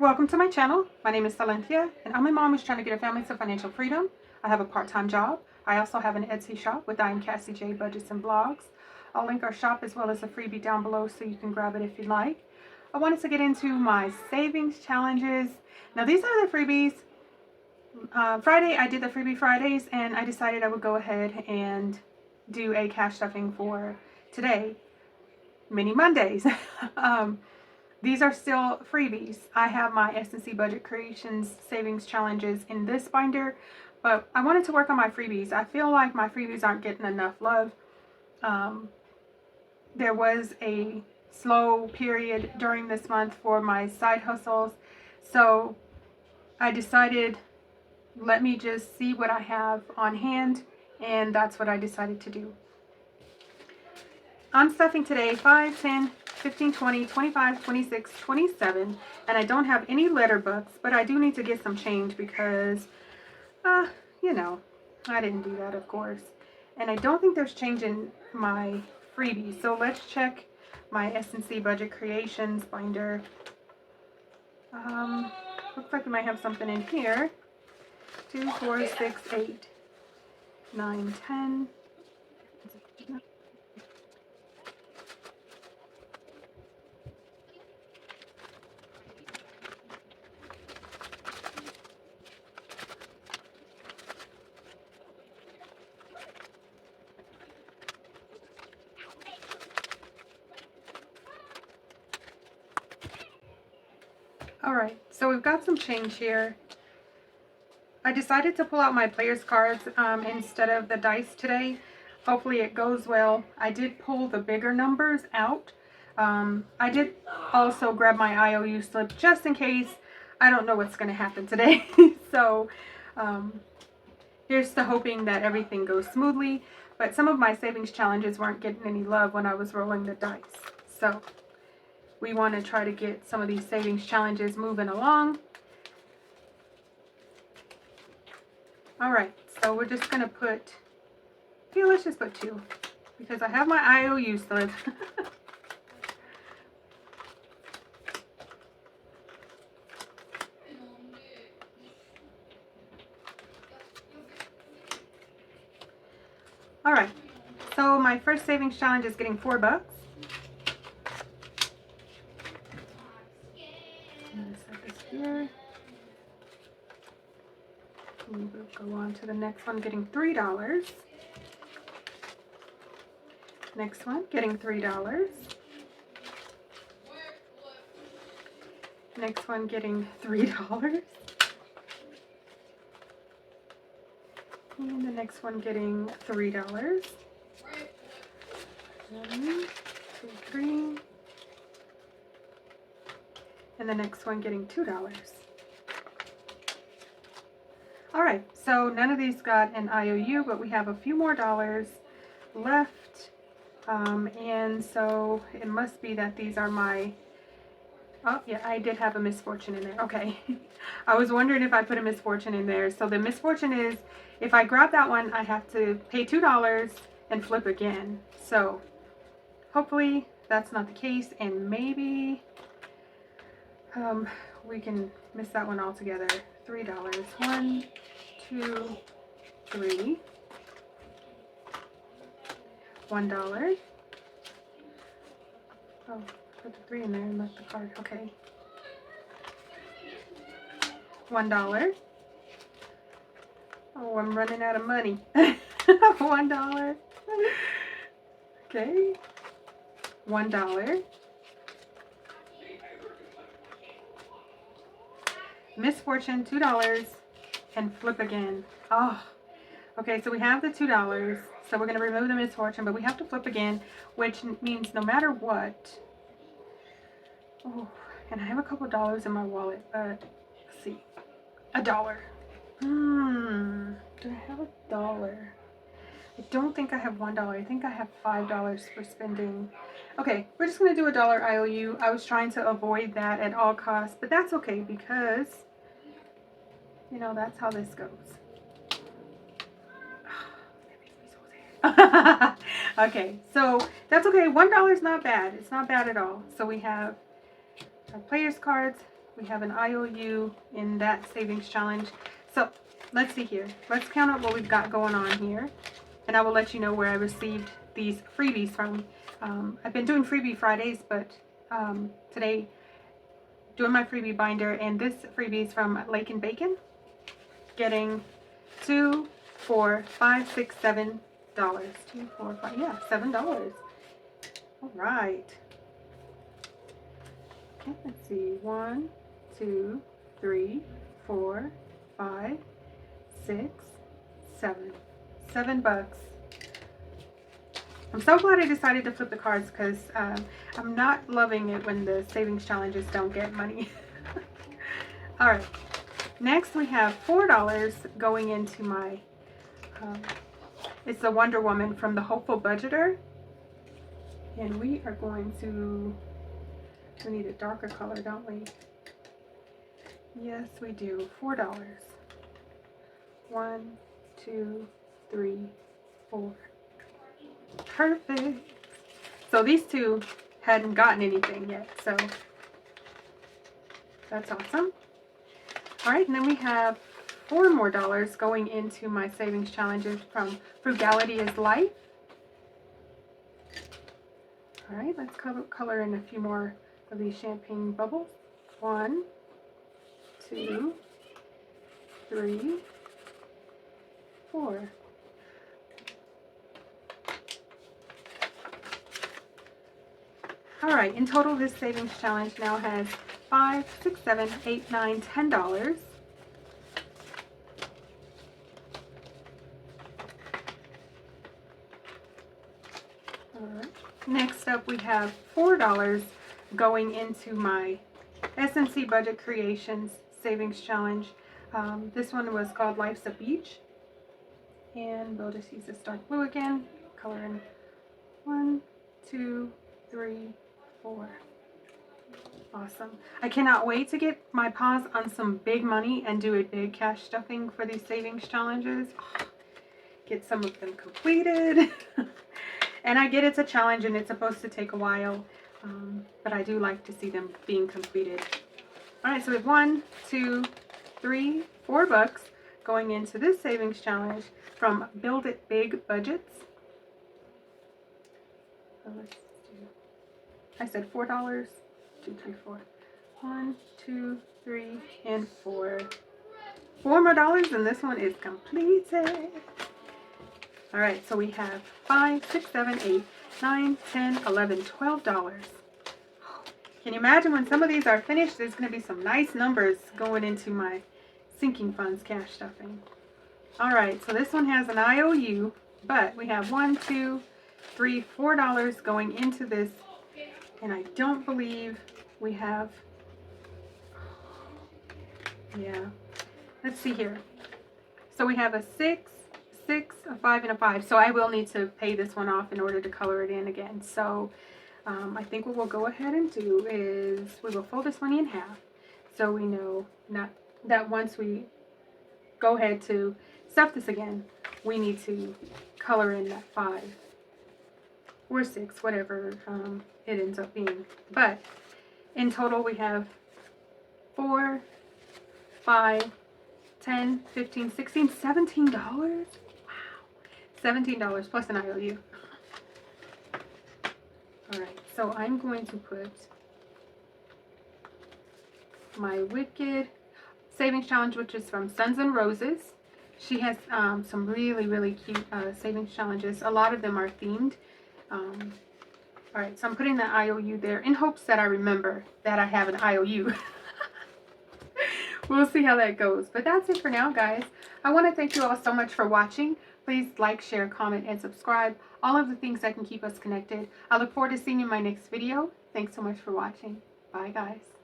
Welcome to my channel. My name is Silenthia, and I'm a mom who's trying to get her family to financial freedom. I have a part-time job. I also have an Etsy shop with SilynthiaBudgets and blogs. I'll link our shop as well as a freebie down below so you can grab it if you like. I wanted to get into my savings challenges. Now these are the freebies. Friday I did the freebie Fridays, and I decided I would go ahead and do a cash stuffing for today, mini Mondays. These are still freebies. I have my S&C Budget Creations Savings Challenges in this binder, but I wanted to work on my freebies. I feel like my freebies aren't getting enough love. There was a slow period during this month for my side hustles, so I decided, let me just see what I have on hand, and that's what I decided to do. I'm stuffing today 5, 10, 15, 20, 25, 26, 27, and I don't have any letter books, but I do need to get some change because, you know, I didn't do that, of course. And I don't think there's change in my freebies, so let's check my S&C Budget Creations binder. Looks like we might have something in here. 2, 4, 6, 8, 9, 10. Alright, so we've got some change here. I decided to pull out my player's cards instead of the dice today. Hopefully it goes well. I did pull the bigger numbers out. I did also grab my IOU slip just in case. I don't know what's going to happen today. So here's to hoping that everything goes smoothly. But some of my savings challenges weren't getting any love when I was rolling the dice. So we want to try to get some of these savings challenges moving along. Alright, so we're just going to put, yeah, let's just put 2, because I have my IOU slip. Alright, so my first savings challenge is getting $4. I'm going to set this here. We will go on to the next one, getting $3. Next one, getting $3. Next one, getting $3. And the next one getting $3. 1, 2, 3. And the next one getting $2. Alright, so none of these got an IOU, but we have a few more dollars left. And so it must be that these are my... Oh, yeah, I did have a misfortune in there. Okay. I was wondering if I put a misfortune in there. So the misfortune is, if I grab that one, I have to pay $2 and flip again. So hopefully that's not the case, and maybe we can miss that one altogether. $3. 1, 2, 3. $1. Oh, put the 3 in there and left the card. Okay. $1. Oh, I'm running out of money. $1. Okay. $1. Misfortune, $2, and flip again. Oh, okay, so we have the $2, so we're going to remove the misfortune, but we have to flip again, which means no matter what. Oh, and I have a couple dollars in my wallet, but let's see. $1. Do I have $1? I don't think I have $1. I think I have $5 for spending. Okay, we're just going to do $1 IOU. I was trying to avoid that at all costs, but that's okay because, you know, that's how this goes. Okay, so that's okay. $1 is not bad. It's not bad at all. So we have our players cards. We have an IOU in that savings challenge. So let's see here. Let's count up what we've got going on here. And I will let you know where I received these freebies from. I've been doing freebie Fridays, but today doing my freebie binder, and this freebie is from Lake and Bacon. Getting $2, $4, $5, $6, $7. $2, $4, $5, yeah, $7. All right. Okay, let's see. 1, 2, 3, 4, 5, 6, 7. $7. I'm so glad I decided to flip the cards because I'm not loving it when the savings challenges don't get money. All right. Next we have $4 going into my, it's the Wonder Woman from the Hopeful Budgeter. And we are going to, we need a darker color, don't we? Yes, we do. $4. 1, 2, 3, 4. Perfect. So these two hadn't gotten anything yet, so that's awesome. All right, and then we have $4 more going into my savings challenges from Frugality is Life. All right, let's color in a few more of these champagne bubbles. 1, 2, 3, 4. All right, in total, this savings challenge now has $5, $6, $7, $8, $9, $10. All right. Next up, we have $4 going into my SNC Budget Creations Savings Challenge. This one was called Life's a Beach. And we'll just use this dark blue again. Color in 1, 2, 3, 4. Awesome. I cannot wait to get my paws on some big money and do a big cash stuffing for these savings challenges. Get some of them completed. And I get it's a challenge and it's supposed to take a while, but I do like to see them being completed. All right, so we have 1, 2, 3, $4 going into this savings challenge from Build It Big Budgets. So let's do, I said $4, 2, 3, 4. 1, 2, 3, and 4. $4 more, and this one is completed. All right, so we have 5, 6, 7, 8, 9, 10, 11, $12. Can you imagine when some of these are finished? There's going to be some nice numbers going into my sinking funds cash stuffing. All right, so this one has an IOU, but we have 1, 2, 3, $4 going into this, and I don't believe we have, yeah, let's see here. So we have a 6, 6, a 5, and a 5. So I will need to pay this one off in order to color it in again. So I think what we'll go ahead and do is we will fold this money in half, so we know not that once we go ahead to stuff this again, we need to color in that 5 or 6, whatever it ends up being. But in total, we have 4, 5, 10, 15, 16, $17. Wow. $17 plus an IOU. All right, so I'm going to put my Wicked Savings Challenge, which is from Suns and Roses. She has some really, really cute savings challenges. A lot of them are themed. All right, so I'm putting the IOU there in hopes that I remember that I have an IOU. We'll see how that goes. But that's it for now, guys. I want to thank you all so much for watching. Please like, share, comment, and subscribe. All of the things that can keep us connected. I look forward to seeing you in my next video. Thanks so much for watching. Bye, guys.